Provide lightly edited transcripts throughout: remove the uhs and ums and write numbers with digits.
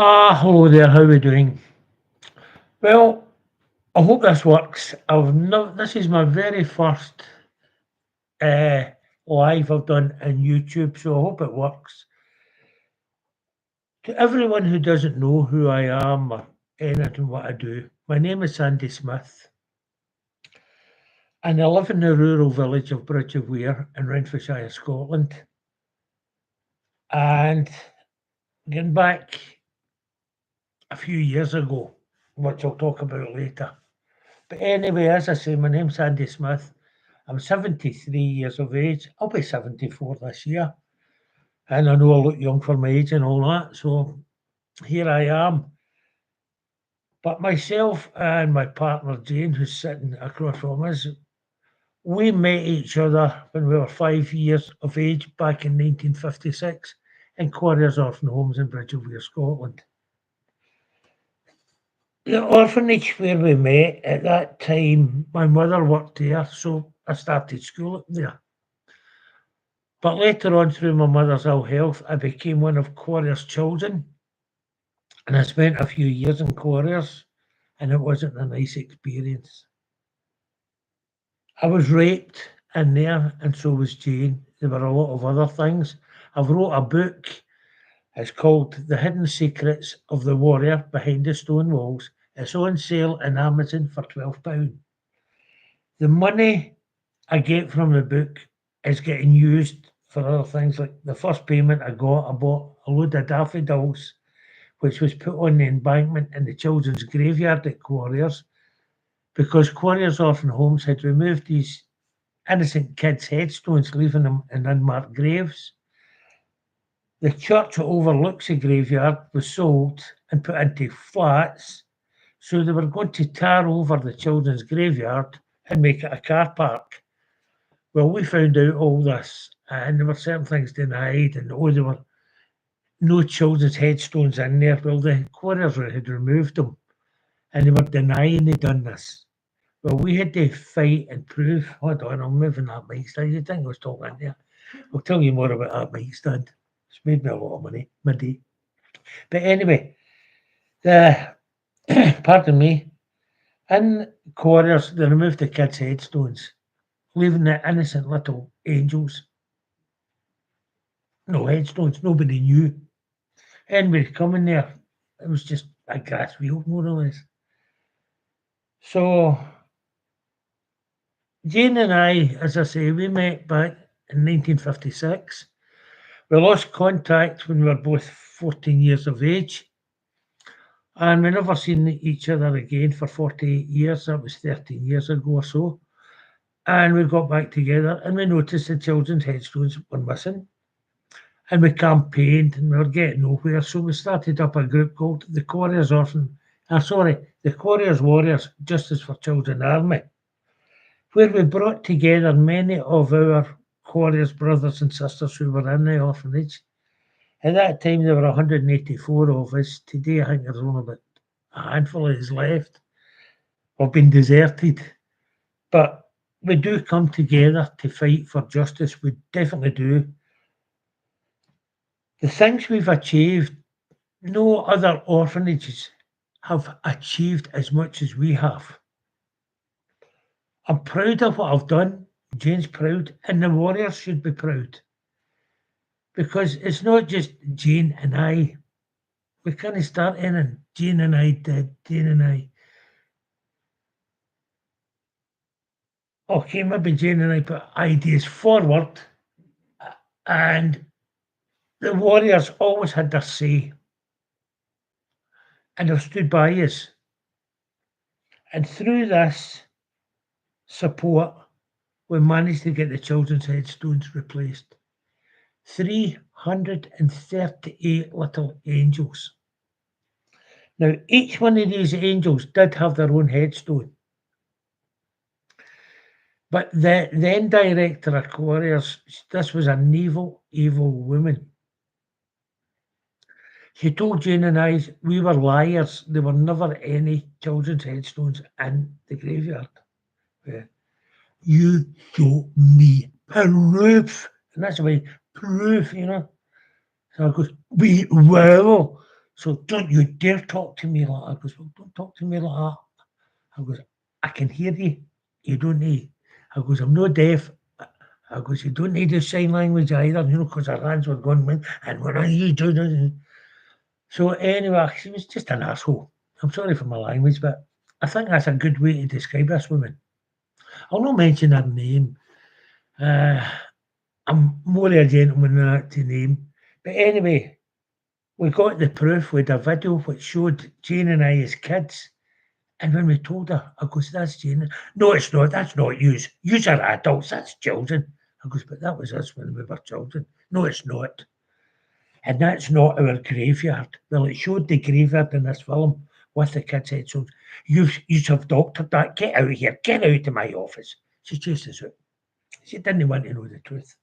Hello there, how are we doing? Well, I hope this works. This is my very first uh, live I've done on YouTube, so I hope it works. To everyone who doesn't know who I am or anything what I do, my name is Sandy Smith, and I live in the rural village of Bridge of Weir in Renfrewshire, Scotland. And getting back a few years ago, which I'll talk about later. But anyway, as I say, my name's Sandy Smith. I'm 73 years of age. I'll be 74 this year. And I know I look young for my age and all that. So here I am. But myself and my partner Jane, who's sitting across from us, we met each other when we were 5 years of age back in 1956 in Quarriers Orphan Homes in Bridge of Weir, Scotland. The orphanage where we met at that time, my mother worked there, so I started school there. But later on, through my mother's ill health, I became one of Quarriers' children, and I spent a few years in Quarriers, and it wasn't a nice experience. I was raped in there, and so was Jane. There were a lot of other things. I've wrote a book. It's called The Hidden Secrets of the Warrior Behind the Stone Walls. It's on sale on Amazon for £12. The money I get from the book is getting used for other things. Like the first payment I bought a load of daffodils, which was put on the embankment in the children's graveyard at Quarriers, because Quarriers Orphan Homes had removed these innocent kids' headstones, leaving them in unmarked graves. The church that overlooks the graveyard was sold and put into flats, so they were going to tar over the children's graveyard and make it a car park. Well, we found out all this, and there were certain things denied, and there were no children's headstones in there. Well, the Quarriers had removed them, and they were denying they'd done this. Well, we had to fight and prove. Hold on, I'm moving that mic stand. You think I was talking there? I'll tell you more about that mic stand. It's made me a lot of money, midday. But anyway, the pardon me, in Quarriers, they removed the kids' headstones, leaving the innocent little angels. No headstones, nobody knew. Anybody coming there, it was just a grass field, more or less. So Jane and I, as I say, we met back in 1956. We lost contact when we were both 14 years of age, and we never seen each other again for 48 years. That was 13 years ago or so. And we got back together, and we noticed the children's headstones were missing. And we campaigned, and we were getting nowhere. So we started up a group called the the Quarriers Warriors, Justice for Children Army, where we brought together many of our Quarriers brothers and sisters who were in the orphanage. At that time, there were 184 of us. Today, I think there's only about a handful of us left. We've been deserted. But we do come together to fight for justice. We definitely do. The things we've achieved, no other orphanages have achieved as much as we have. I'm proud of what I've done. Jane's proud, and the Warriors should be proud. Because it's not just Jane and I. We can't start in and Jane and I did, Jane and I. Okay, maybe Jane and I put ideas forward, and the Warriors always had their say, and they've stood by us. And through this support, we managed to get the children's headstones replaced. 338 little angels. Now, each one of these angels did have their own headstone. But the then director of Quarriers, this was an evil, evil woman. She told Jane and I we were liars. There were never any children's headstones in the graveyard. Yeah. You show me proof. And that's the way, proof, you know. So I goes, we will. So don't you dare talk to me like that. I goes, well, don't talk to me like that. I goes, I can hear you. You don't need. I goes, I'm not deaf. I goes, you don't need the sign language either, because our hands were going, and when I you do this. So anyway, she was just an asshole. I'm sorry for my language, but I think that's a good way to describe this woman. I'll not mention her name. Uh, I'm more a gentleman than that to name. But anyway, we got the proof with a video which showed Jane and I as kids. And when we told her, I goes, that's Jane. No, it's not. That's not yous. Yous are adults. That's children. I goes, but that was us when we were children. No, it's not. And that's not our graveyard. Well, it showed the graveyard in this film with the kids' headstones. You have doctored that. Get out of here. Get out of my office. She chased us out. She didn't want to know the truth.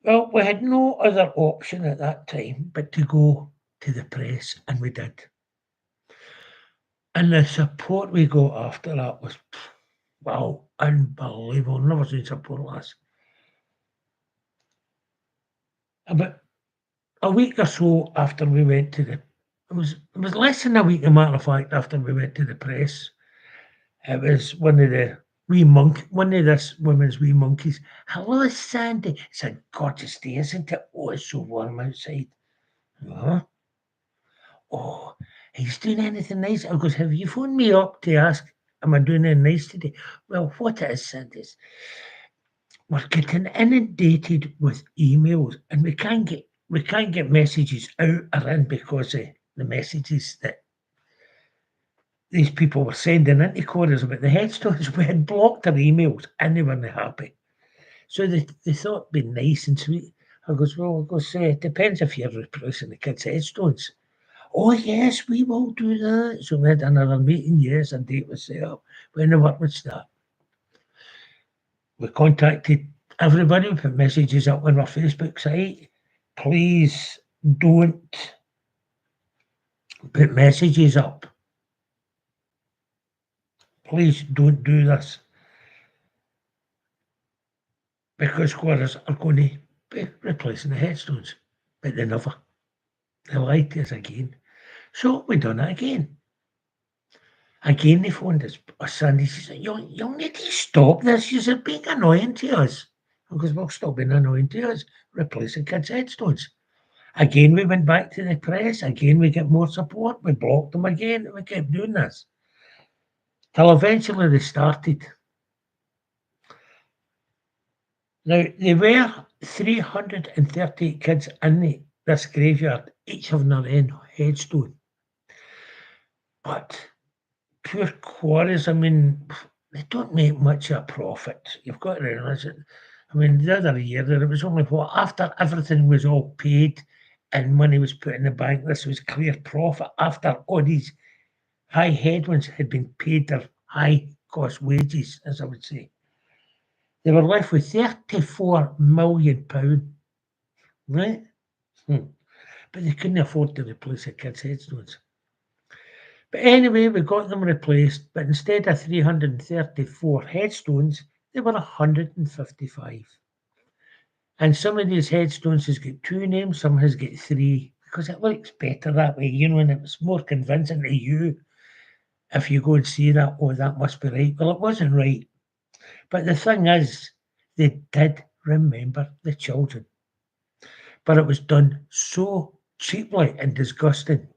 Well, we had no other option at that time but to go to the press, and we did. And the support we got after that was, wow, unbelievable. Never seen support like this. About a week or so after we went to the, it was less than a week, a matter of fact, after we went to the press. It was one of this woman's wee monkeys. Hello, Sandy. It's a gorgeous day, isn't it? Oh, it's so warm outside. Huh? Oh, he's doing anything nice? I goes, have you phoned me up to ask, am I doing anything nice today? Well, what it is, Sandy, is we're getting inundated with emails, and we can't get messages out or in because of the messages that these people were sending into Quarriers about the headstones. We had blocked their emails and they weren't happy. So they thought it'd be nice and sweet. I goes, well, it depends if you're replacing the kids' headstones. Oh, yes, we will do that. So we had another meeting, yes, a date was set up. When the work would start. We contacted everybody, we put messages up on our Facebook site. Please don't put messages up. Please don't do this. Because squatters are going to be replacing the headstones. But they never. They lied to us again. So we done it again. Again, they phoned us Sunday. She said, you'll need to stop this. You're being annoying to us. Because we'll stop being annoying to us, replacing kids' headstones. Again, we went back to the press. Again, we get more support. We blocked them again. We kept doing this. Till eventually they started. Now, there were 338 kids in this graveyard, each having their own headstone. But poor quarries, I mean, they don't make much of a profit. You've got to realise it. I mean, the other year, there was only after everything was all paid and money was put in the bank, this was clear profit after all these high headwinds had been paid their high cost wages, as I would say. They were left with £34 million, right? But they couldn't afford to replace the kids' headstones. But anyway, we got them replaced, but instead of 334 headstones, there were 155. And some of these headstones has got two names, some has got three, because it looks better that way, and it's more convincing to you if you go and see that, oh, that must be right. Well, it wasn't right. But the thing is, they did remember the children. But it was done so cheaply and disgusting.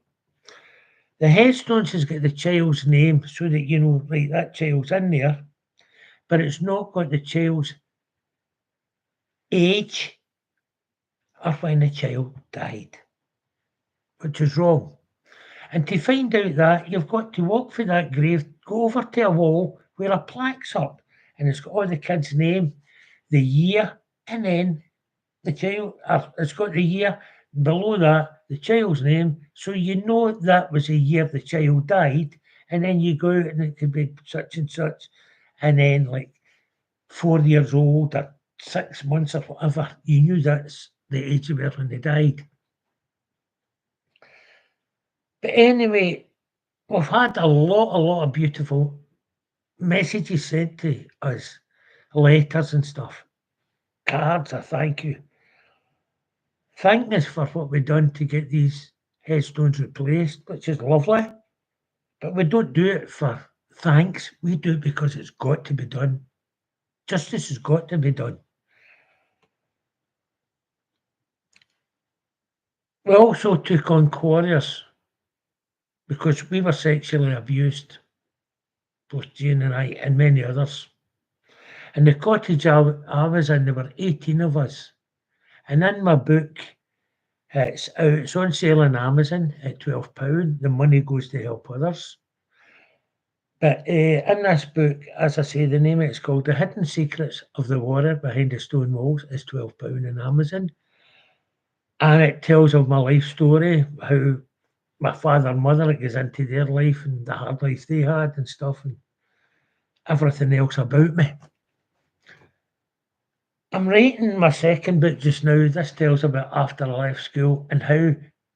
The headstones has got the child's name so that, right, that child's in there, but it's not got the child's age or when the child died, which is wrong. And to find out that, you've got to walk through that grave, go over to a wall where a plaque's up, and it's got all the kid's name, the year, and then the child, it's got the year below that, the child's name, so you know that was the year the child died, and then you go out and it could be such and such, and then like 4 years old or 6 months or whatever, you knew that's the age they were when they died. But anyway, we've had a lot of beautiful messages sent to us, letters and stuff, cards, a thank you. Thanking us for what we've done to get these headstones replaced, which is lovely. But we don't do it for thanks. We do it because it's got to be done. Justice has got to be done. We also took on Quarriers because we were sexually abused, both Jane and I, and many others. In the cottage I was in, there were 18 of us. And in my book, it's out, it's on sale on Amazon at £12. The money goes to help others. But in this book, as I say, the name of it's called The Hidden Secrets of the Warrior Behind the Stone Walls. It's £12 on Amazon. And it tells of my life story, how my father and mother, it goes into their life and the hard life they had and stuff, and everything else about me. I'm writing my second book just now. This tells about after I left school and how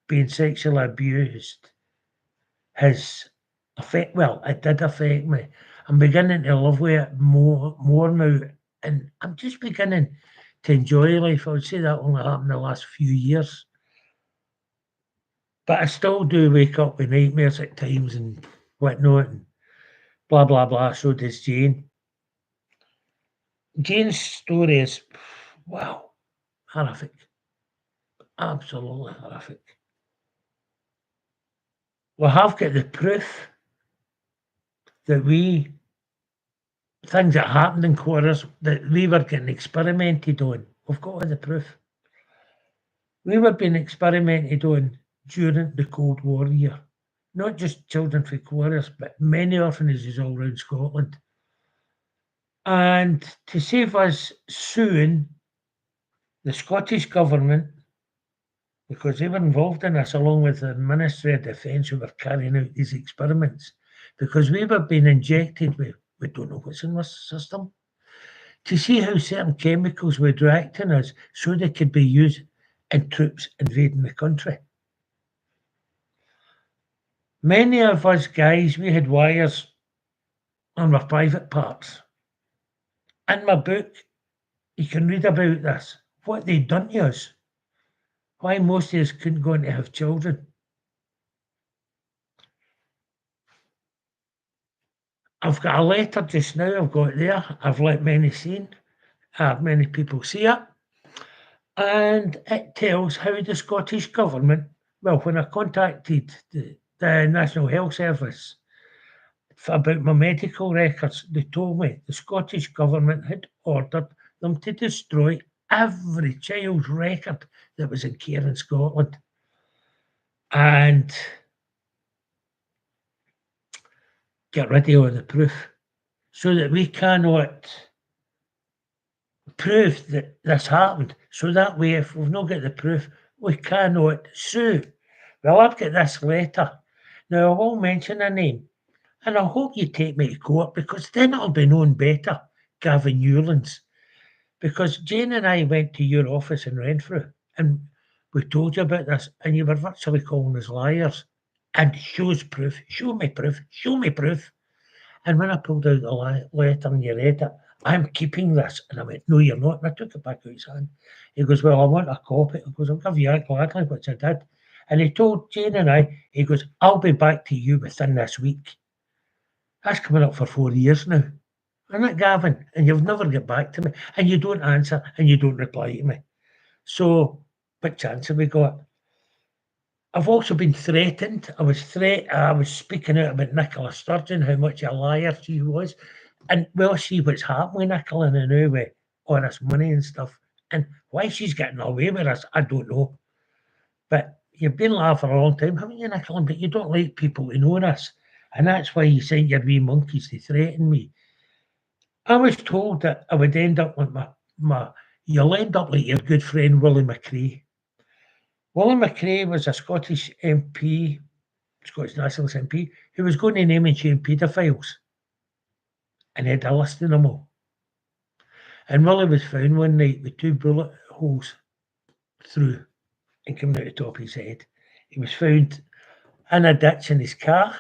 being sexually abused has it did affect me. I'm beginning to love with it more now, and I'm just beginning to enjoy life. I would say that only happened the last few years. But I still do wake up with nightmares at times and whatnot and blah blah blah. So does Jane. Jane's story is wow, horrific. Absolutely horrific. We have got the proof that things that happened in Quarters that we were getting experimented on. We've got all the proof. We were being experimented on during the Cold War year. Not just children for Quarters, but many orphanages all around Scotland. And to save us suing the Scottish Government, because they were involved in this along with the Ministry of Defence who were carrying out these experiments, because we were being injected with, we don't know what's in this system, to see how certain chemicals would react in us so they could be used in troops invading the country. Many of us guys, we had wires on our private parts. In my book, you can read about this, what they'd done to us, why most of us couldn't go on to have children. I've got a letter just now, I've got it there, I've let many people see it, and it tells how the Scottish Government, well, when I contacted the National Health Service about my medical records, they told me the Scottish Government had ordered them to destroy every child's record that was in care in Scotland. And get rid of all the proof so that we cannot prove that this happened. So that way, if we've not got the proof, we cannot sue. Well, I've got this letter. Now, I won't mention a name, and I hope you take me to court because then it'll be known better, Gavin Newlands. Because Jane and I went to your office in Renfrew and we told you about this, and you were virtually calling us liars. And shows proof, show me proof, show me proof. And when I pulled out the letter and you read it, I'm keeping this. And I went, no, you're not. And I took it back out of his hand. He goes, well, I want a copy. He goes, I'll give you that gladly, which I did. And he told Jane and I, he goes, I'll be back to you within this week. That's coming up for 4 years now. Isn't it, Gavin? And you've never get back to me. And you don't answer and you don't reply to me. So, what chance have we got? I've also been threatened. I was speaking out about Nicola Sturgeon, how much a liar she was. And we'll see what's happening with Nicola now with all this money and stuff. And why she's getting away with this, I don't know. But you've been alive for a long time, haven't you, Nicola? But you don't like people to know this. And that's why you sent your wee monkeys to threaten me. I was told that I would end up with you'll end up like your good friend Willie McRae. Willie McRae was a Scottish MP, Scottish Nationalist MP, who was going to name and shame paedophiles. And he had a list of them all. And Willie was found one night with 2 bullet holes through and coming out the top of his head. He was found in a ditch in his car.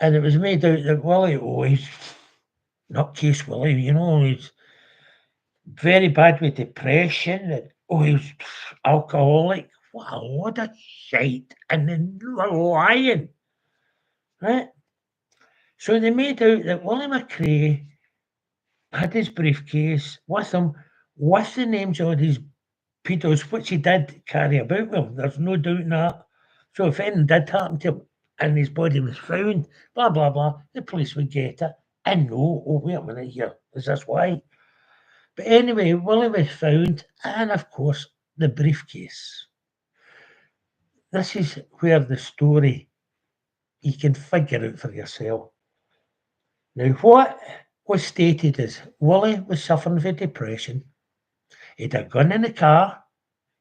And it was made out that Willie, he's not case Willie, he's very bad with depression. And, he was alcoholic, What a load of shite, and they were lying, right? So they made out that Willie McRae had his briefcase with him, with the names of his pedos, which he did carry about with him. There's no doubt in that. So if anything did happen to him and his body was found, blah blah blah, the police would get it and know, oh wait a minute here, is this why? But anyway, Willie was found, and of course the briefcase. This is where the story you can figure out for yourself. Now, what was stated is Willie was suffering from depression. He had a gun in the car,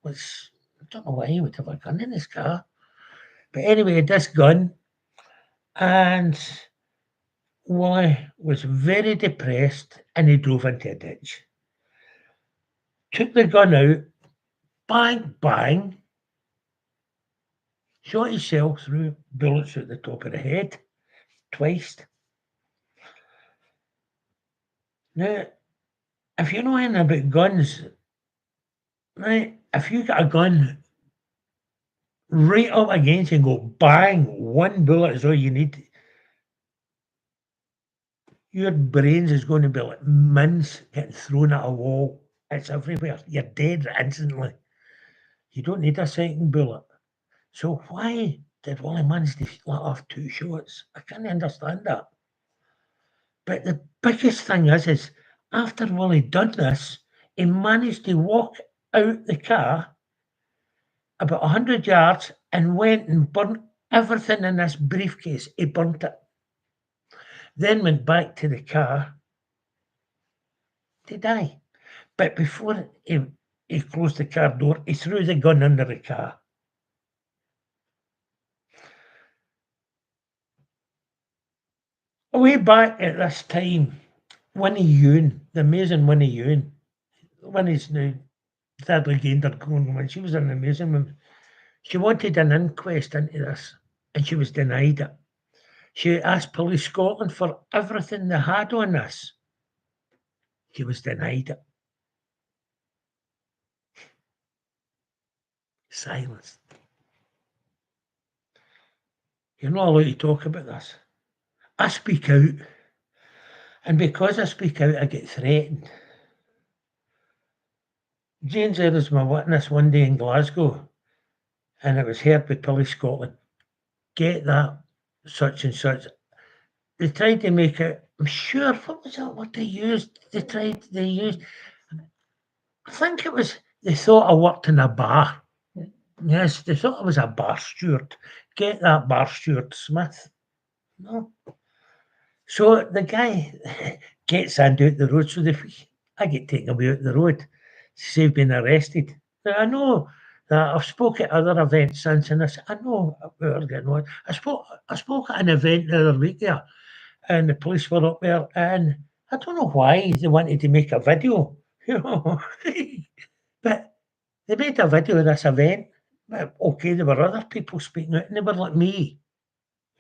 which I don't know why he would have a gun in his car. But anyway, he had this gun, and Willie was very depressed and he drove into a ditch. Took the gun out, bang, bang, shot himself through bullets at the top of the head, twice. Now, if you know anything about guns, right, if you got a gun right up against you and go bang, one bullet is all you need, your brains is going to be like mince getting thrown at a wall. It's everywhere. You're dead instantly. You don't need a second bullet. So why did Wally manage to let off two shots? I can't understand that. But the biggest thing is after Wally done this, he managed to walk out the car about 100 yards and went and burnt everything in this briefcase. He burnt it. Then went back to the car to die. But before he closed the car door, he threw the gun under the car. Way back at this time, Winnie Ewan, the amazing Winnie Ewan, Winnie's now thirdly gained her grown when she was an amazing woman. She wanted an inquest into this and she was denied it. She asked Police Scotland for everything they had on this. She was denied it. Silence. You're not allowed to talk about this. I speak out, and because I speak out, I get threatened. Jane's there as my witness one day in Glasgow, and it was heard by Police Scotland. Get that, such and such. They tried to make it, I'm sure, what was that word they used? They used, I think it was, they thought I worked in a bar. Yes, they thought I was a bar steward. Get that bar steward, Smith. No. So the guy gets Andy out the road. So I get taken away out the road to save being arrested. Now, I know that I've spoke at other events since, and I know we're getting on. I spoke at an event the other week there, and the police were up there, and I don't know why they wanted to make a video, you know. But they made a video of this event. But okay, there were other people speaking out, and they were like me.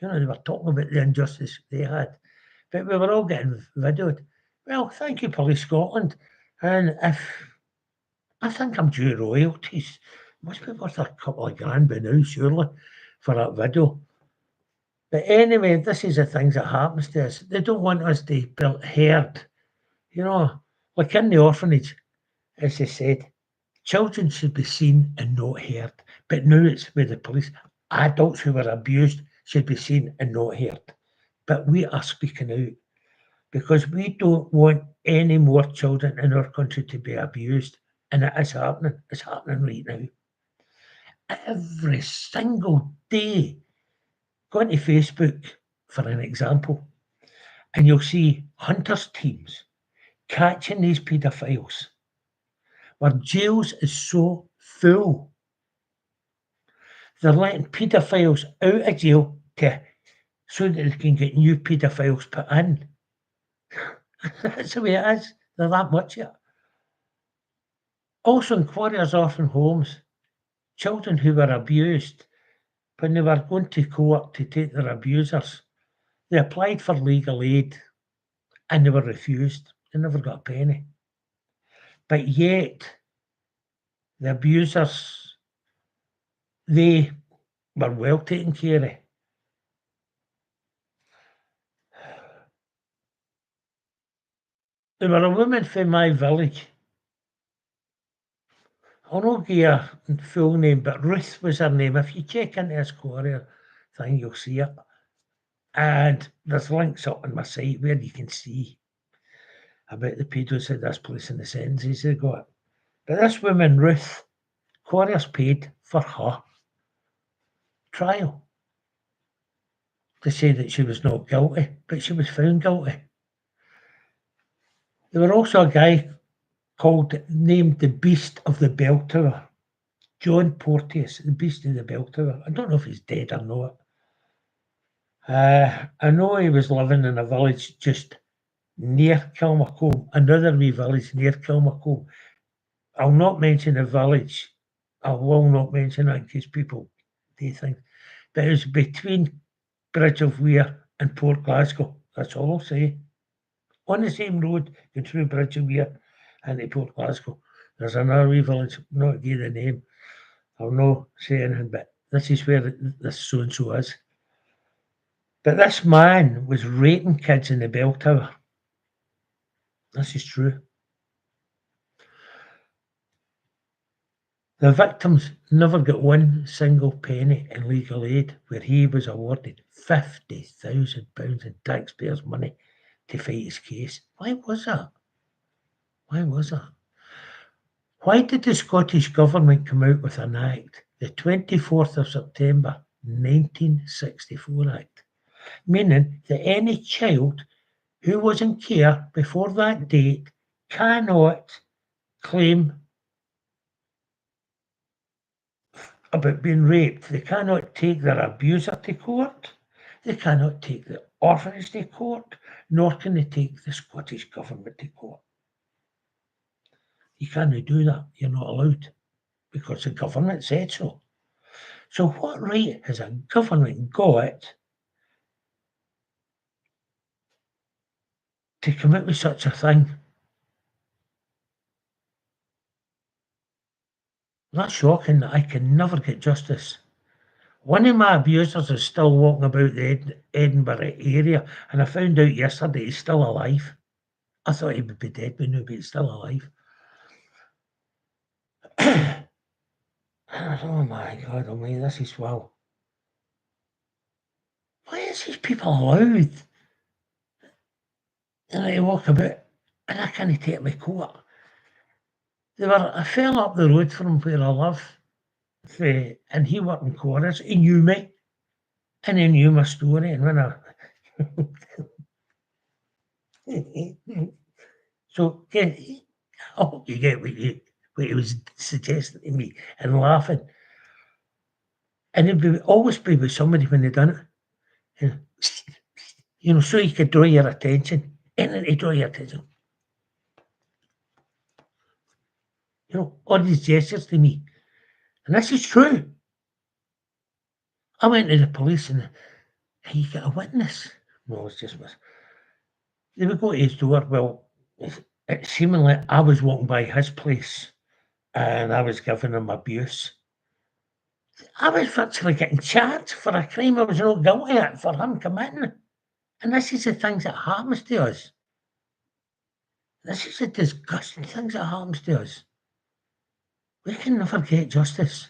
You know, they were talking about the injustice they had. But we were all getting videoed. Well, thank you, Police Scotland. And if I think I'm due royalties, must be worth a couple of grand by now, surely, for that video. But anyway, this is the things that happens to us. They don't want us to be heard. You know, like in the orphanage, as they said, children should be seen and not heard. But now it's with the police. Adults who were abused should be seen and not heard. But we are speaking out because we don't want any more children in our country to be abused. And it is happening. It's happening right now. Every single day. Go into Facebook, for an example, and you'll see hunters teams catching these paedophiles. Our jails is so full. They're letting paedophiles out of jail so that they can get new paedophiles put in. That's the way it is. They're that much it. Also in Quarriers orphan homes, children who were abused, when they were going to court to take their abusers, they applied for legal aid and they were refused. They never got a penny. But yet, the abusers they were well taken care of. There were a woman from my village. I'll not give her full name, but Ruth was her name. If you check into this Quarrier thing, you'll see it. And there's links up on my site where you can see about the pedos at this place and the sentences they got. But this woman, Ruth, Quarriers paid for her trial to say that she was not guilty, but she was found guilty. There were also a guy named the Beast of the Bell Tower, John Porteous, the Beast of the Bell Tower. I don't know if he's dead or not. I know he was living in a village just near Kilmacombe, another wee village near Kilmacombe. I'll not mention the village. I will not mention it in case people do things. But it was between Bridge of Weir and Port Glasgow. That's all I'll say. On the same road, going through Bridge of Weir and to Port Glasgow. There's another wee village, not give the name. I'll not say anything, but this is where this so-and-so is. But this man was raping kids in the bell tower. This is true. The victims never got one single penny in legal aid, where he was awarded £50,000 in taxpayers' money to fight his case. Why was that? Why was that? Why did the Scottish Government come out with an act, the 24th of September 1964 Act, meaning that any child who was in care before that date cannot claim about being raped? They cannot take their abuser to court. They cannot take the orphanage to court, nor can they take the Scottish Government to court. You cannot do that. You're not allowed because the government said so. So what right has a government got to come out with such a thing? That's shocking that I can never get justice. One of my abusers is still walking about the Edinburgh area, and I found out yesterday he's still alive. I thought he would be dead by now, but he's still alive. Oh my God, oh my, this is wow. Why is these people allowed to walk about and I can't take my coat? There were a fella up the road from where I live, and he worked in Quarriers. He knew me, and he knew my story. And when I so I hope you get what he was suggesting to me and laughing. And it'd always be with somebody when they done it. So you could draw your attention. Anything to draw your attention. All these gestures to me. And this is true. I went to the police and you get a witness. No, it's just this. They would go to his door. Well, it seemingly I was walking by his place and I was giving him abuse. I was virtually getting charged for a crime I was not guilty of for him committing. And this is the things that happens to us. This is the disgusting things that happens to us. We can never get justice.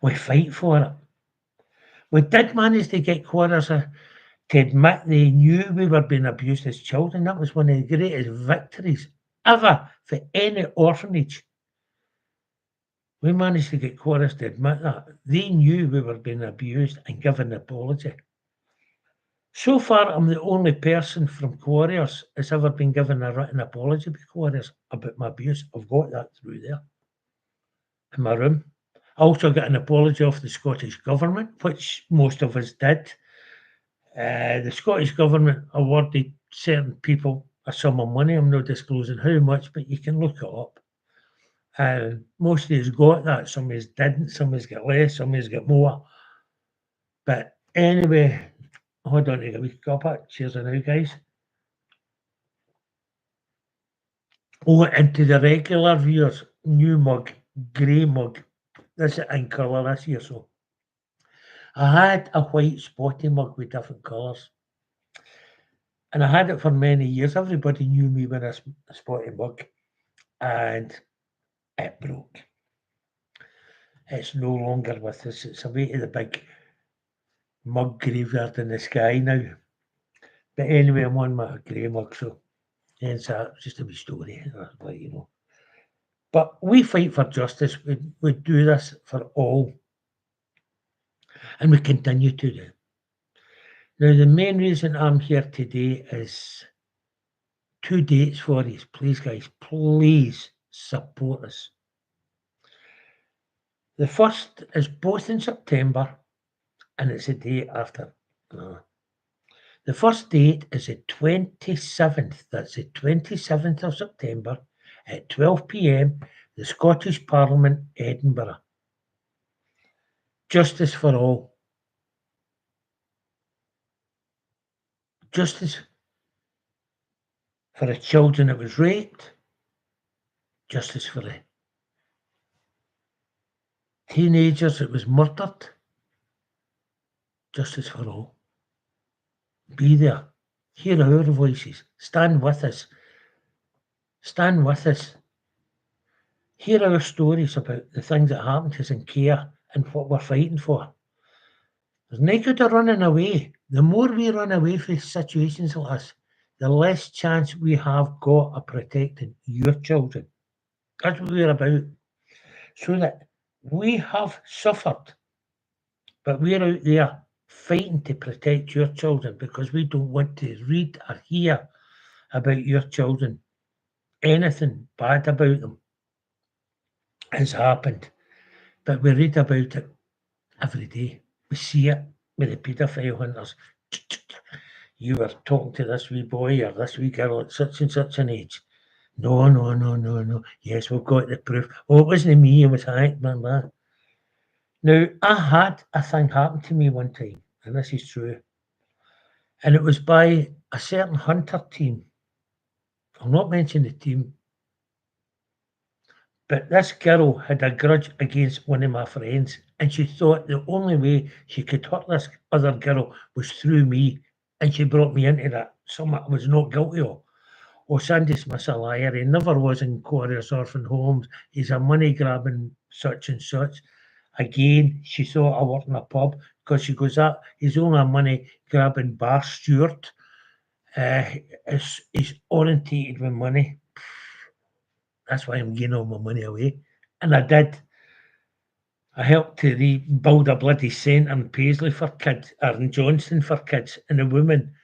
We fight for it. We did manage to get Quarriers to admit they knew we were being abused as children. That was one of the greatest victories ever for any orphanage. We managed to get Quarriers to admit that. They knew we were being abused and give an apology. So far, I'm the only person from Quarriers that's ever been given a written apology by Quarriers about my abuse. I've got that through there in my room. I also got an apology off the Scottish Government, which most of us did. The Scottish Government awarded certain people a sum of money. I'm not disclosing how much, but you can look it up. Most of us got that. Some of us didn't. Some of us got less. Some of us got more. But anyway, hold on to a wee cuppa. Cheers now, guys. Oh, and to the regular viewers, new mug, grey mug. This is in colour this year, so I had a white spotty mug with different colours, and I had it for many years. Everybody knew me with a spotty mug, and it broke. It's no longer with us. It's away to the big mug graveyard in the sky now. But anyway, I'm on my grey mug, so hence that. Just a wee story, let you know. But we fight for justice. We do this for all, and we continue to do. Now, the main reason I'm here today is two dates for you. Please, guys, please support us. The first is both in September, and it's a day after. The first date is the 27th. That's the 27th of September at 12 p.m. The Scottish Parliament, Edinburgh. Justice for all. Justice for the children that was raped. Justice for the teenagers that was murdered. Justice for all. Be there. Hear our voices. Stand with us. Stand with us. Hear our stories about the things that happened to us and care and what we're fighting for. There's no good of running away. The more we run away from situations like this, the less chance we have got of protecting your children. That's what we're about. So that we have suffered, but we're out there fighting to protect your children because we don't want to read or hear about your children. Anything bad about them has happened, but we read about it every day. We see it with the paedophile hunters. You were talking to this wee boy or this wee girl at such and such an age. No, no, no, no, no. Yes, we've got the proof. Oh, it wasn't me, it was Hank, man. Now, I had a thing happen to me one time, and this is true. And it was by a certain hunter team. I'll not mention the team, but this girl had a grudge against one of my friends, and she thought the only way she could hurt this other girl was through me, and she brought me into that. Something I was not guilty of. Oh, Sandy Smith's a liar. He never was in Quarriers Orphan Homes. He's a money grabbing such and such. Again, she thought I worked in a pub because she goes, that he's only a money grabbing bar steward. He's orientated with money. That's why I'm giving all my money away. And I did. I helped to rebuild a bloody centre in Paisley for kids, or in Johnston for kids, and a woman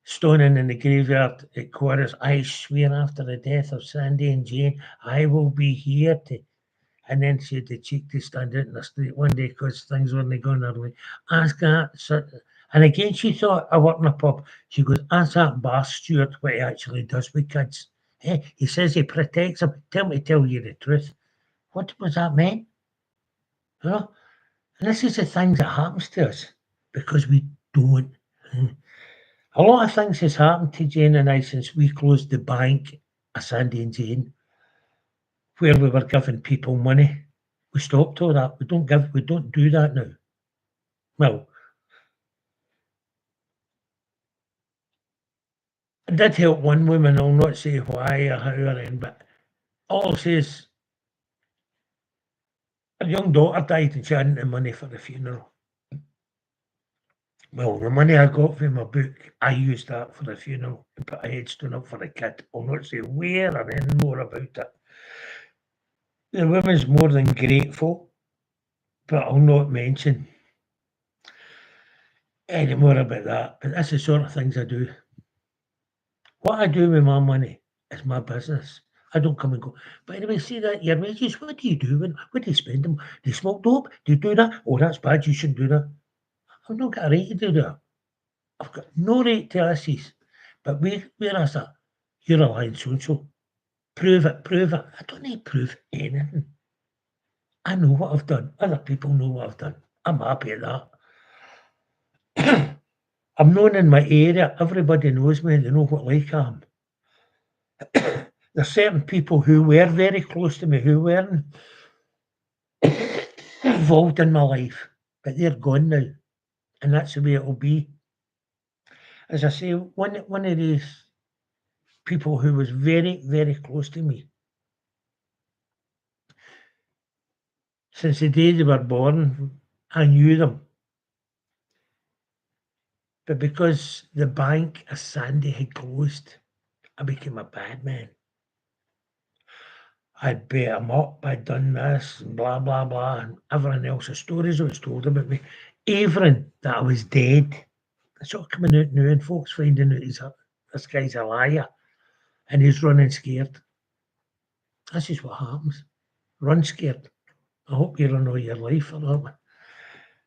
stoning in the graveyard at Quarriers. I swear after the death of Sandy and Jane, I will be here to. And then she had the cheek to stand out in the street one day because things weren't going her way. Ask that. And again, she thought I worked in a pub. She goes, ask that bar steward what he actually does with kids. Hey, he says he protects them. Tell me to tell you the truth. What was that meant? You know? And this is the things that happens to us because we don't. A lot of things has happened to Jane and I since we closed the bank at Sandy and Jane, where we were giving people money. We stopped all that. We don't do that now. Well, it did help one woman. I'll not say why or how or anything, but all I'll say is her young daughter died and she hadn't the money for the funeral. Well, the money I got from my book, I used that for the funeral and put a headstone up for the kid. I'll not say where or anything more about it. The woman's more than grateful, but I'll not mention any more about that. But that's the sort of things I do. What I do with my money is my business. I don't come and go, by the way, see that your wages, what do you do? What do you spend them? Do you smoke dope? Do you do that? Oh, that's bad, you shouldn't do that. I've not got a right to do that. I've got no right to assess. But where is that? You're a lying so-and-so. Prove it, prove it. I don't need to prove anything. I know what I've done. Other people know what I've done. I'm happy at that. I'm known in my area. Everybody knows me. They know what like I am. There's certain people who were very close to me who weren't involved in my life. but they're gone now, and that's the way it'll be. As I say, one of these people who was very, very close to me since the day they were born, I knew them. But because the bank at Sandy had closed, I became a bad man. I'd beat him up, I'd done this, and blah, blah, blah, and everything else. The stories that was told about me. Even that I was dead. It's all coming out now, and folks finding out this guy's a liar, and he's running scared. This is what happens. Run scared. I hope you run all your life for that.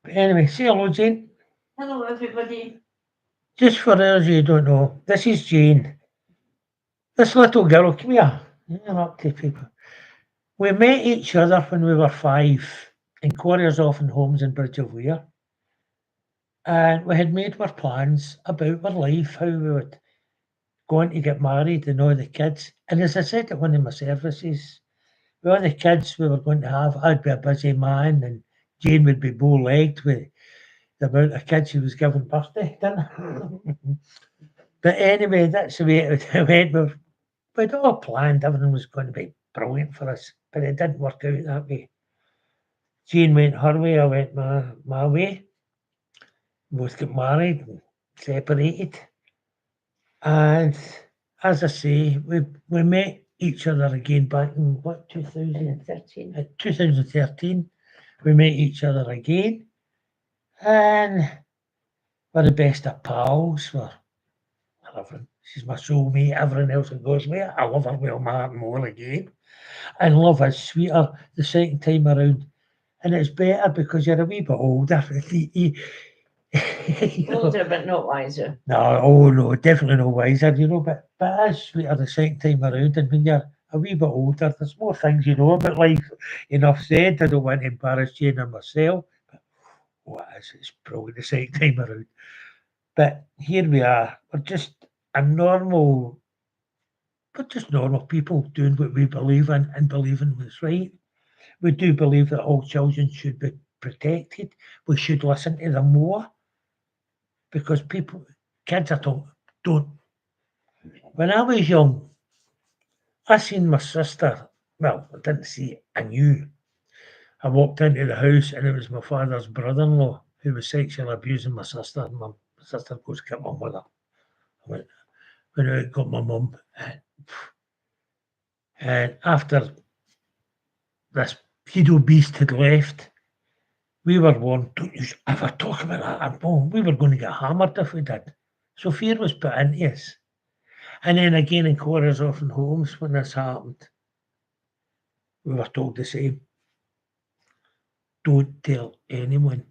But anyway, say hello, Jane. Hello, everybody. Just for those who don't know, this is Jane. This little girl, come here. You're up to people. We met each other when we were 5 in Quarriers Often Homes in Bridge of Weir. And we had made our plans about our life, how we would go on to get married and all the kids. And as I said at one of my services, with all the kids we were going to have, I'd be a busy man and Jane would be bow-legged with the amount of kids she was giving birth to, didn't But anyway, that's the way it went. We'd all planned everything was going to be brilliant for us, but it didn't work out that way. Jane went her way, I went my way. Both got married and separated. And as I say, we met each other again back in what, 13. 2013. We met each other again, and we're the best of pals. She's my soulmate, everything else that goes with it. I love her well more again. And love is sweeter the second time around. And it's better because you're a wee bit older. Older, but not wiser. No, oh no, definitely no wiser, but it is sweeter the second time around. And when you're a wee bit older, there's more things you know about life. Enough said, I don't want to embarrass Jane or myself. But it's probably the second time around. But here we are. We're just normal people doing what we believe in and believing what's right. We do believe that all children should be protected. We should listen to them more because kids are told, don't. When I was young, I seen my sister. Well, I didn't see it, I knew. I walked into the house and it was my father's brother in law who was sexually abusing my sister. And my sister goes, get my mother. I went out, got my mum. And after this pedo beast had left, we were warned, don't you ever talk about that at home. We were going to get hammered if we did. So fear was put into us. And then again in Quarriers Often Homes when this happened, we were told the same. Don't tell anyone.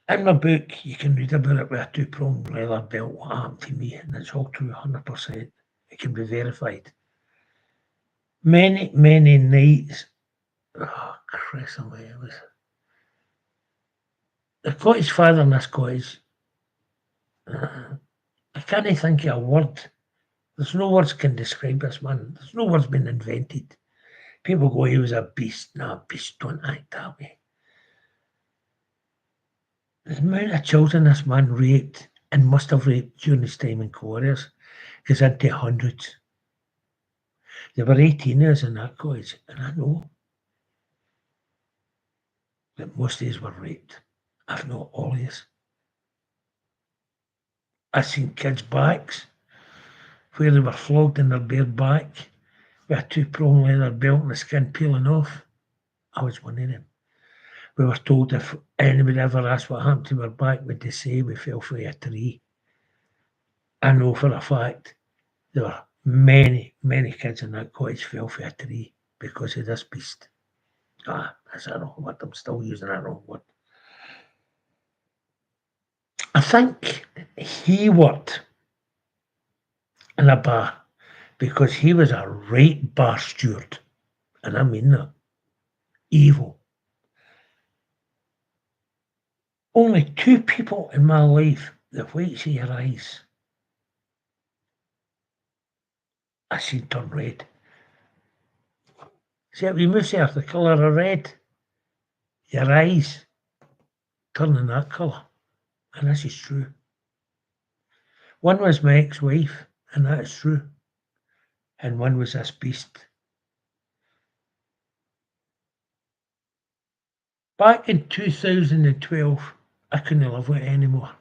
In my book, you can read about it with a two-pronged leather belt, what happened to me, and it's all true 100%. It can be verified. Many, many nights, Chris, it was the cottage father in this cottage. I can't think of a word. There's no words can describe this man. There's no words been invented. People go, he was a beast. No, beast don't act that way. The amount of children this man raped and must have raped during his time in Quarriers goes into hundreds. There were 18 years in that cottage, and I know that most of these were raped, if not all of these. I've seen kids' backs where they were flogged in their bare back with a two-pronged leather belt and the skin peeling off. I was one of them. We were told if anybody ever asked what happened to our back, would they say we fell from a tree. I know for a fact there were many, many kids in that cottage fell from a tree because of this beast. That's a wrong word. I'm still using that wrong word. I think he worked in a bar because he was a right bar steward. And I mean that. Evil. Only two people in my life, the whites of your eyes, I seen turn red. See, we move here, the colour of red, your eyes. turning that colour. And this is true. One was my ex-wife, and that is true. And one was this beast. Back in 2012, I couldn't live with it anymore.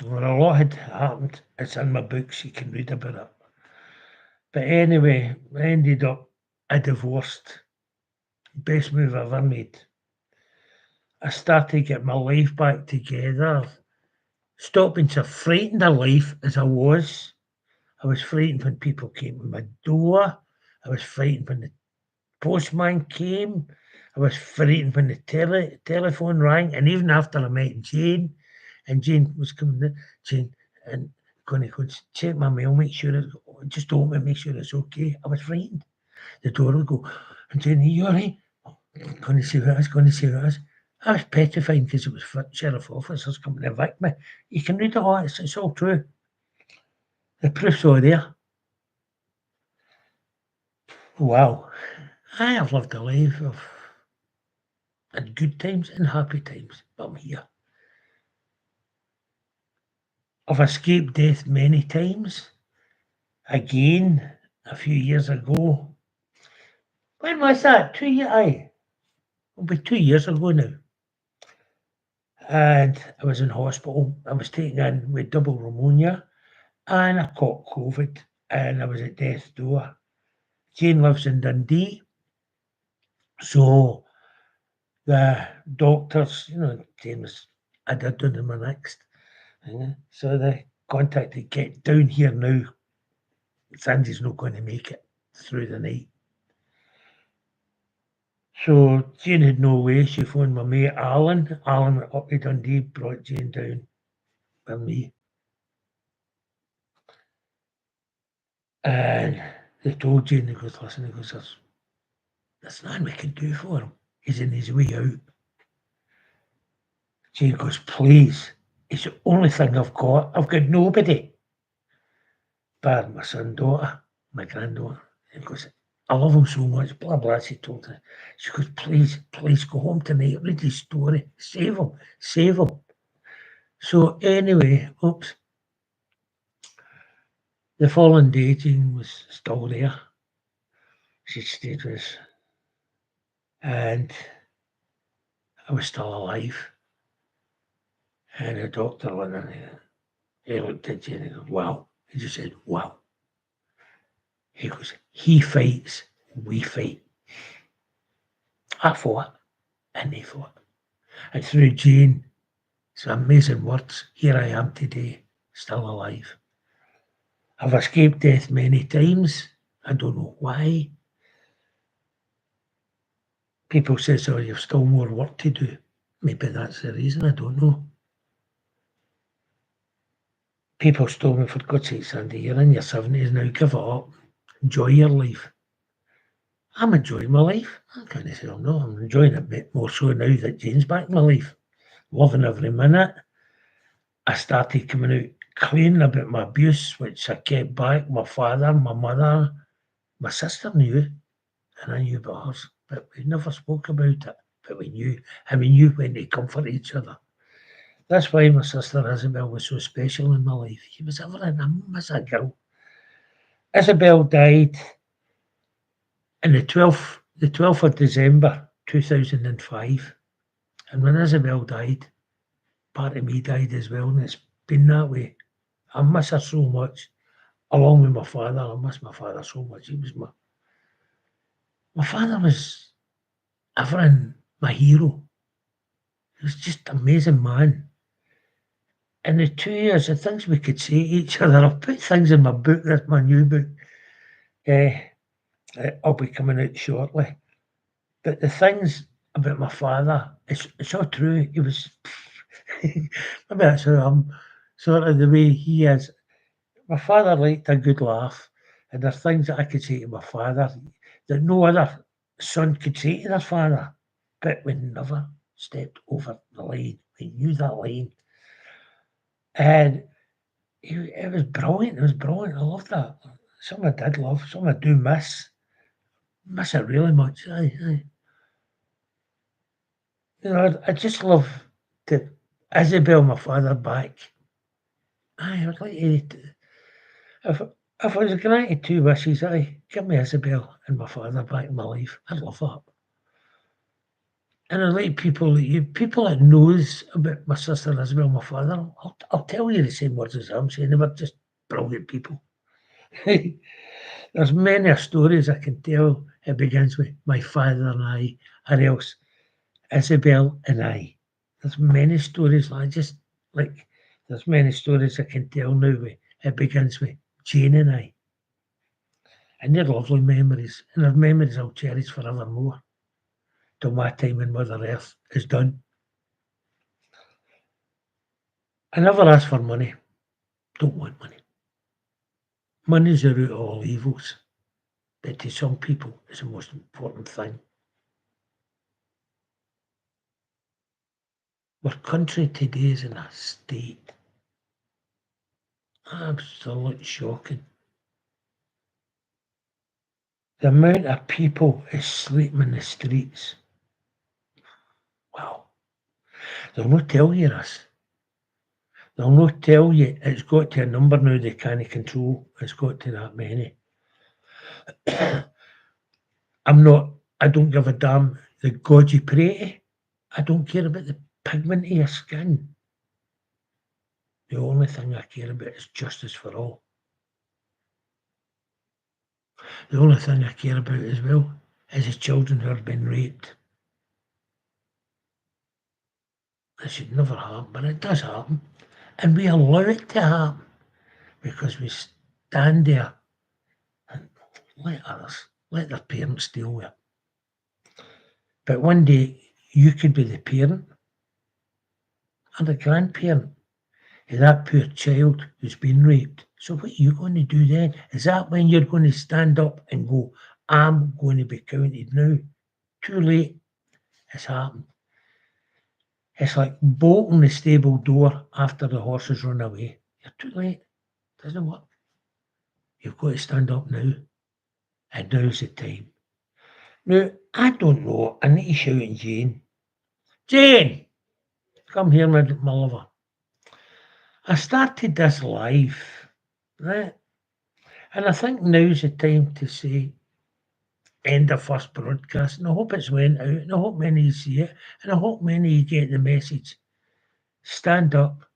Well, a lot had happened. It's in my books, you can read about it. But anyway, I ended up a divorced. Best move I ever made. I started to get my life back together. Stopped being so frightened of life as I was. I was frightened when people came to my door. I was frightened when the postman came. I was frightened when the telephone rang. And even after I met Jane, and Jane was coming in, Jane, and going to go check my mail, make sure it's, just open it, make sure it's okay. I was frightened. The door would go, and Jane, are you all right? Going to see who it is, going to see who it is. I was petrified because it was sheriff officers coming to evict me. You can read it all, it's all true. The proof's all there. Wow. I have lived a life of in good times and happy times, but I'm here. I've escaped death many times. Again, a few years ago. When was that? 2 years? Aye. It'll be 2 years ago now. And I was in hospital. I was taken in with double pneumonia and I caught COVID and I was at death's door. Jane lives in Dundee. So the doctors, Jane was, I did do my next. So they contacted, get down here now. Sandy's not going to make it through the night. So Jane had no way. She phoned my mate Alan. Alan went up to Dundee, brought Jane down with me. And they told Jane, he goes, listen, he goes, there's nothing we can do for him. He's in his way out. Jane goes, please, it's the only thing I've got. I've got nobody. Bar my son, daughter, my granddaughter. He goes, I love him so much, blah, blah, she told her. She goes, please, please go home tonight, read his story, save him, save him. So anyway, the following day, Jane was still there. She stayed with us. And I was still alive. And the doctor went in there. He looked at Jane and goes, wow. He just said, wow. He goes, he fights, we fight. I fought, and they fought. And through Jane, some amazing words, here I am today, still alive. I've escaped death many times. I don't know why. People say, oh, you've still more work to do. Maybe that's the reason, I don't know. People told me, for God's sake, Sandy, you're in your 70s now, give it up. Enjoy your life. I'm enjoying my life. I can't say I'm not. I'm enjoying it a bit more so now that Jane's back in my life. Loving every minute. I started coming out clean about my abuse, which I kept back. My father, my mother, my sister knew, and I knew about hers, but we never spoke about it. But we knew, and we knew when to comfort each other. That's why my sister Isabel was so special in my life. She was everything. I miss that girl. Isabel died on the 12th of December 2005. And when Isabel died, part of me died as well, and it's been that way. I miss her so much, along with my father. I miss my father so much. He was my father was everything, my hero. He was just an amazing man. In the 2 years, the things we could say to each other, I've put things in my book, that's my new book. I'll be coming out shortly. But the things about my father, it's all true. He was, maybe that's how I'm sort of the way he is. My father liked a good laugh, and there's things that I could say to my father that no other son could say to their father, but we never stepped over the line. We knew that line. And it was brilliant. It was brilliant. I loved that. Something I did love, something I do miss. Miss it really much. Aye. I just love to Isabel, my father, back. I would like to, if, if I was granted two wishes, give me Isabel and my father back in my life. I'd love that. And I like people that knows about my sister Isabel, my father. I'll tell you the same words as I'm saying. They were just brilliant people. There's many stories I can tell. It begins with my father and I, or else Isabel and I. There's many stories just like there's many stories I can tell now. It begins with Jane and I, and they're lovely memories, and they're memories I'll cherish forevermore till my time in Mother Earth is done. I never ask for money. Don't want money. Money's the root of all evils, but to some people, it's the most important thing. Our country today is in a state absolute shocking. The amount of people is sleeping in the streets. Wow. They'll not tell you this. They'll not tell you it's got to a number now they can't control. It's got to that many. I don't give a damn the God you pray to. I don't care about the pigment of your skin. The only thing I care about is justice for all. The only thing I care about as well is the children who are being raped. It should never happen, but it does happen. And we allow it to happen because we stand there and let their parents deal with it. But one day you could be the parent or the grandparent of that poor child who's been raped. So what are you going to do then? Is that when you're going to stand up and go, I'm going to be counted now? Too late. It's happened. It's like bolting the stable door after the horses run away. You're too late. It doesn't work. You've got to stand up now. And now's the time. Now, I don't know. I need to shout at Jane. Jane! Come here, my lover. I started this live, right? And I think now's the time to say, end the first broadcast. And I hope it's went out. And I hope many of you see it. And I hope many of you get the message. Stand up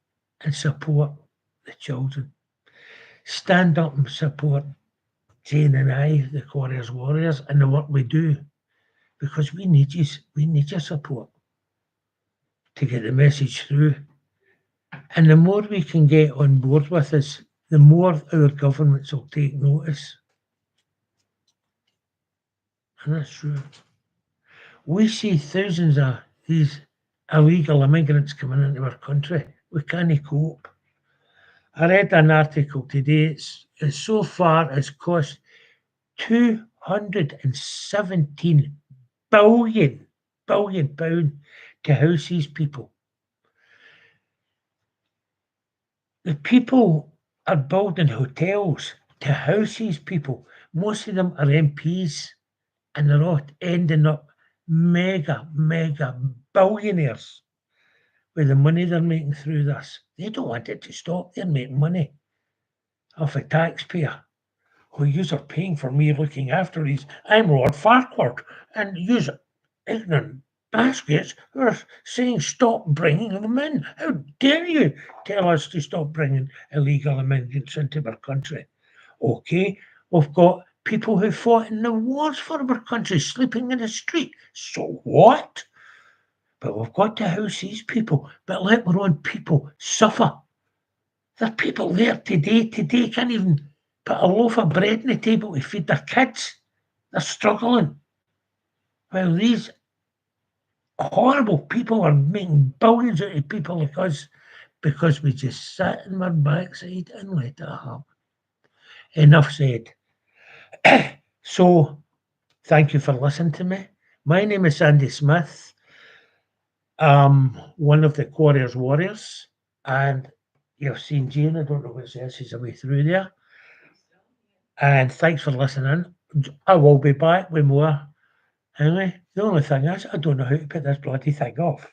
and support the children. Stand up and support Jane and I, the Quarriers Warriors, and the work we do. Because we need you. We need your support to get the message through. And the more we can get on board with this, the more our governments will take notice. And that's true. We see thousands of these illegal immigrants coming into our country. We can't cope. I read an article today. It's so far it's cost 217 billion pound to house these people. The people are building hotels to house these people. Most of them are MPs and they're all ending up mega billionaires with the money they're making through this. They don't want it to stop. They're making money off a taxpayer. Well, yous are paying for me looking after these. I'm Lord Farquhar, and yous ignorant baskets are saying stop bringing them in. How dare you tell us to stop bringing illegal immigrants into our country? Okay, we've got people who fought in the wars for our country sleeping in the street. So what? But we've got to house these people, but let our own people suffer. There are people there today can't even put a loaf of bread on the table to feed their kids. They're struggling. While these horrible people are making billions out of people like us because we just sat in our backside and let it happen. Enough said. So, thank you for listening to me. My name is Andy Smith. I'm one of the Quarriers Warriors, and you've seen Jane. I don't know what it says. She's away through there. And thanks for listening. I will be back with more Anyway, the only thing is, I don't know how to put this bloody thing off.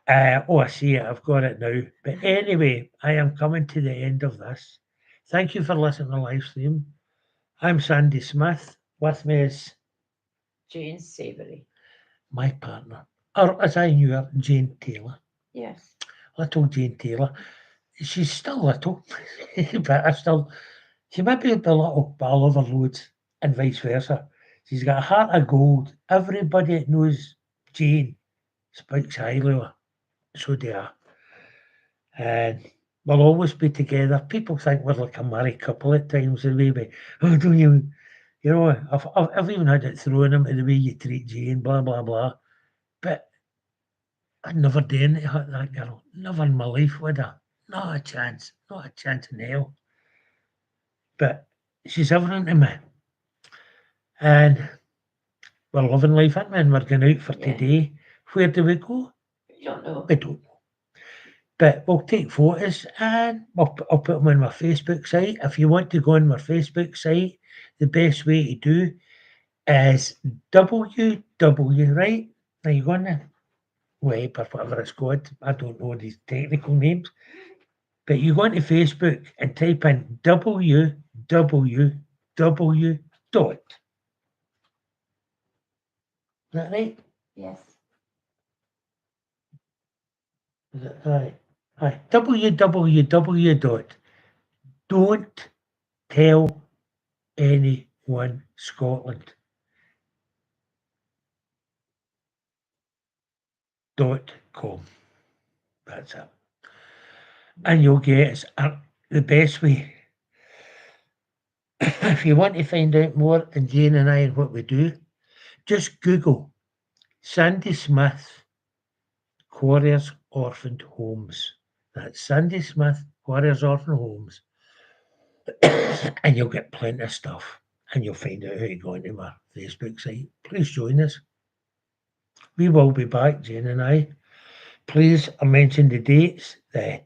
I see it. I've got it now. But anyway, I am coming to the end of this. Thank you for listening to the live stream. I'm Sandy Smith. With me is Jane Savory. my partner, or as I knew her, Jane Taylor. Yes. Little Jane Taylor. She's still little, but she might be a little, but I love her loads, and vice versa. She's got a heart of gold. Everybody that knows Jane speaks highly of her. So do I. And we'll always be together. People think we're like a married couple at times, and maybe, oh, don't you? You know, I've even had it thrown into the way you treat Jane, blah, blah, blah. But I'd never do anything to hurt that girl. Never in my life would I. Not a chance. Not a chance in hell. But she's everything to me. And we're loving life, aren't we? And we're going out for Yeah. today. Where do we go? You don't know. We don't know. But we'll take photos and I'll put them on my Facebook site. If you want to go on my Facebook site, the best way to do is www, right? Now you go on the web or whatever it's called. I don't know these technical names. But you go onto Facebook and type in www dot. Is that right? Yes. Is that right? Aye. www dot. Don't tell anyone Scotland. .com. That's it. And you'll get the best way. If you want to find out more and Jane and I and what we do, just Google Sandy Smith Quarriers Orphaned Homes. That's Sandy Smith Quarriers Orphaned Homes. And you'll get plenty of stuff. And you'll find out how to go onto my Facebook site. Please join us. We will be back, Jane and I. Please, I mentioned the dates. The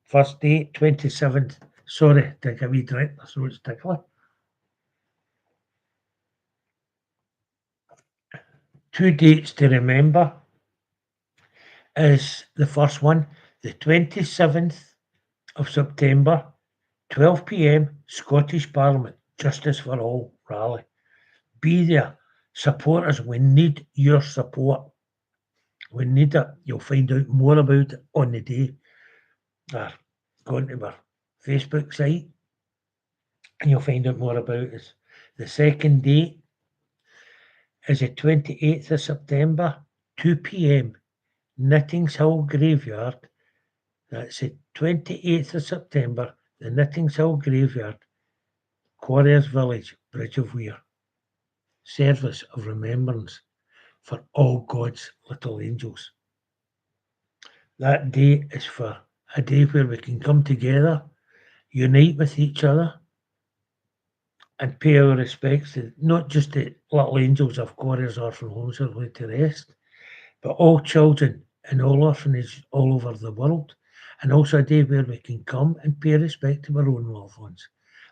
first date, 27th. Sorry, take a wee drink. My throat's tickling. 2 dates to remember is the first one, the 27th of September, 12 p.m, Scottish Parliament, Justice for All rally. Be there. Support us. We need your support. We need it. You'll find out more about it on the day. Go into our Facebook site and you'll find out more about us. The second date is the 28th of September, 2 p.m, Knittings Hill Graveyard. That's the 28th of September, the Knittings Hill Graveyard, Quarriers Village, Bridge of Weir. Service of remembrance for all God's little angels. That day is for a day where we can come together, unite with each other, and pay our respects to not just the little angels of Quarriers Orphan Homes are laid to rest, but all children in all orphanages all over the world, and also a day where we can come and pay respect to our own loved ones.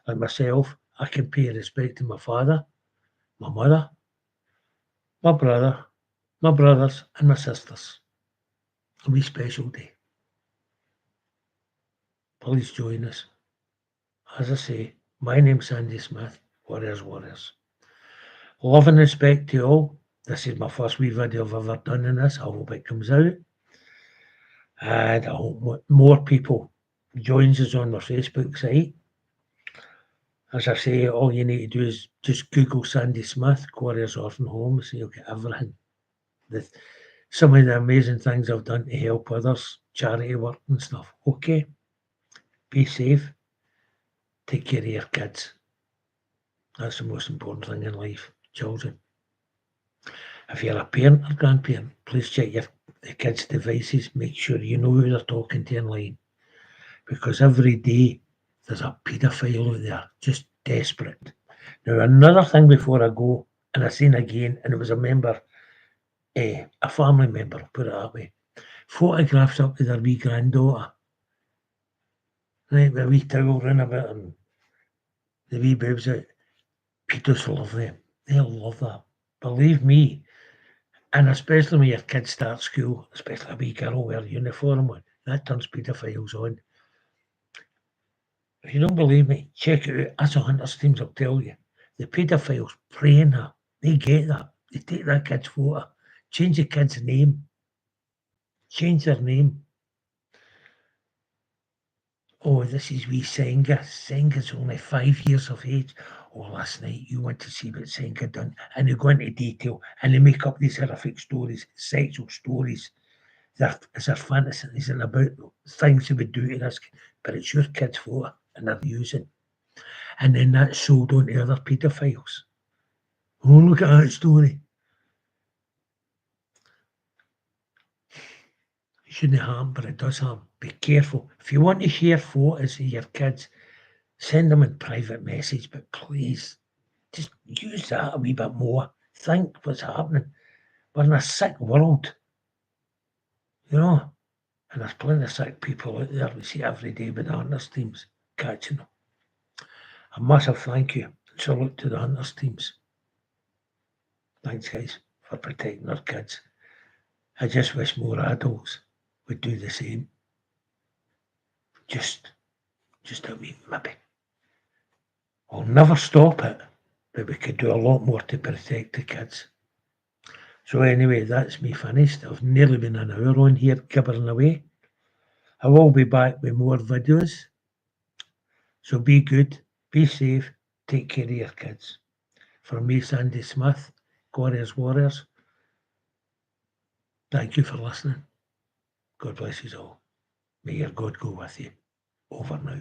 Like myself, I can pay respect to my father, my mother, my brother, my brothers, and my sisters. A wee special day. Please join us. As I say, my name's Sandy Smith, Quarriers Warriors. Love and respect to all. This is my first wee video I've ever done in this. I hope it comes out. And I hope more people joins us on our Facebook site. As I say, all you need to do is just Google Sandy Smith, Quarriers Orphan Homes, you'll get everything. Some of the amazing things I've done to help others, charity work and stuff. Okay? Be safe. Take care of your kids. That's the most important thing in life, children. If you're a parent or grandparent, please check the kids' devices. Make sure you know who they're talking to online. Because every day there's a paedophile out there, just desperate. Now, another thing before I go, and I seen again, and it was a member, a family member, put it that way, photographs up with their wee granddaughter. Right, with a wee towel round about and the wee boobs out. Pedos love them. They'll love that. believe me, and especially when your kids start school, especially a wee girl wear a uniform on, that turns paedophiles on. If you don't believe me, check it out. That's what hunters teams will tell you. The paedophiles praying her. They get that. They take that kid's photo, change the kid's name, change their name. Oh, this is wee Senga. Senga's only 5 years of age. Oh, last night you want to see what Senga done. And they go into detail and they make up these horrific stories, sexual stories. They're fantasies and about things they would do to this, but it's your kid's photo and they're using. And then that's sold on to other paedophiles. Oh, look at that story. It shouldn't harm, but it does harm. Be careful. If you want to share photos of your kids, send them in private message, but please just use that a wee bit more. Think what's happening. We're in a sick world, you know, and there's plenty of sick people out there we see every day with the hunters teams catching them. A massive thank you and salute to the hunters teams. Thanks, guys, for protecting our kids. I just wish more adults would do the same. Just a wee maybe. We'll never stop it, but we could do a lot more to protect the kids. So anyway, that's me finished. I've nearly been an hour on here gibbering away. I will be back with more videos. So be good, be safe, take care of your kids. From me, Sandy Smith, Quarriers Warriors. Thank you for listening. God bless you all. May your God go with you. Over now.